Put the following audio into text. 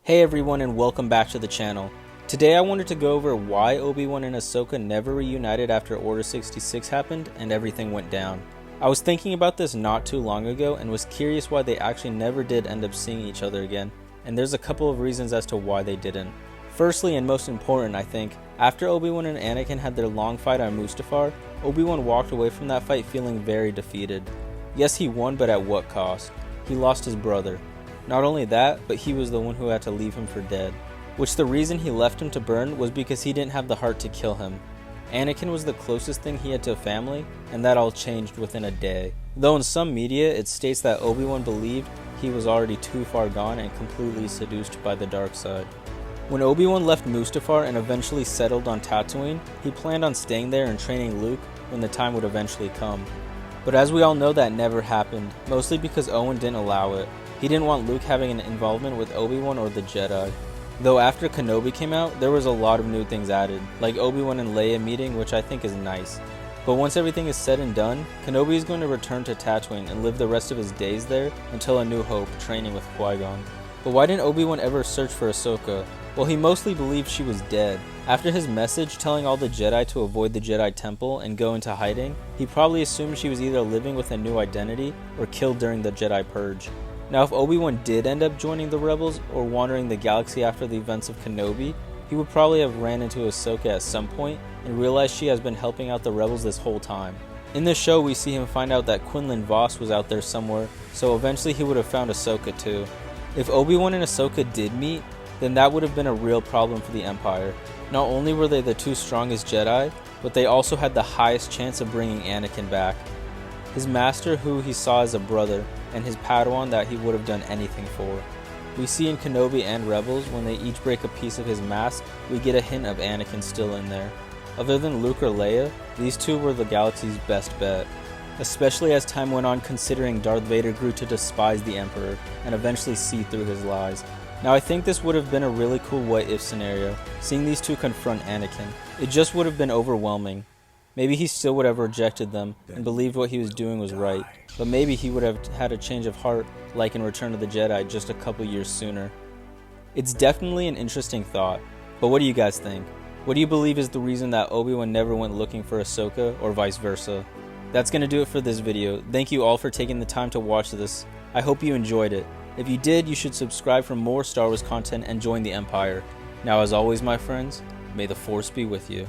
Hey everyone, and welcome back to the channel. Today I wanted to go over why Obi-Wan and Ahsoka never reunited after Order 66 happened and everything went down. I was thinking about this not too long ago and was curious why they actually never did end up seeing each other again, and there's a couple of reasons as to why they didn't. Firstly, and most important I think, after Obi-Wan and Anakin had their long fight on Mustafar, Obi-Wan walked away from that fight feeling very defeated. Yes, he won, but at what cost? He lost his brother. Not only that, but he was the one who had to leave him for dead. Which the reason he left him to burn was because he didn't have the heart to kill him. Anakin was the closest thing he had to a family, and that all changed within a day. Though in some media it states that Obi-Wan believed he was already too far gone and completely seduced by the dark side. When Obi-Wan left Mustafar and eventually settled on Tatooine, he planned on staying there and training Luke when the time would eventually come. But as we all know, that never happened, mostly because Owen didn't allow it. He didn't want Luke having an involvement with Obi-Wan or the Jedi. Though after Kenobi came out, there was a lot of new things added, like Obi-Wan and Leia meeting, which I think is nice. But once everything is said and done, Kenobi is going to return to Tatooine and live the rest of his days there until A New Hope, training with Qui-Gon. But why didn't Obi-Wan ever search for Ahsoka? Well, he mostly believed she was dead. After his message telling all the Jedi to avoid the Jedi Temple and go into hiding, he probably assumed she was either living with a new identity or killed during the Jedi Purge. Now if Obi-Wan did end up joining the Rebels or wandering the galaxy after the events of Kenobi, he would probably have ran into Ahsoka at some point and realized she has been helping out the Rebels this whole time. In this show we see him find out that Quinlan Vos was out there somewhere, so eventually he would have found Ahsoka too. If Obi-Wan and Ahsoka did meet, then that would have been a real problem for the Empire. Not only were they the two strongest Jedi, but they also had the highest chance of bringing Anakin back. His master who he saw as a brother, and his Padawan that he would have done anything for. We see in Kenobi and Rebels when they each break a piece of his mask, we get a hint of Anakin still in there. Other than Luke or Leia, these two were the galaxy's best bet. Especially as time went on, considering Darth Vader grew to despise the Emperor and eventually see through his lies. Now I think this would have been a really cool what if scenario, seeing these two confront Anakin. It just would have been overwhelming. Maybe he still would have rejected them and believed what he was doing was right, but maybe he would have had a change of heart like in Return of the Jedi just a couple years sooner. It's definitely an interesting thought, but what do you guys think? What do you believe is the reason that Obi-Wan never went looking for Ahsoka or vice versa? That's going to do it for this video. Thank you all for taking the time to watch this. I hope you enjoyed it. If you did, you should subscribe for more Star Wars content and join the Empire. Now as always my friends, may the Force be with you.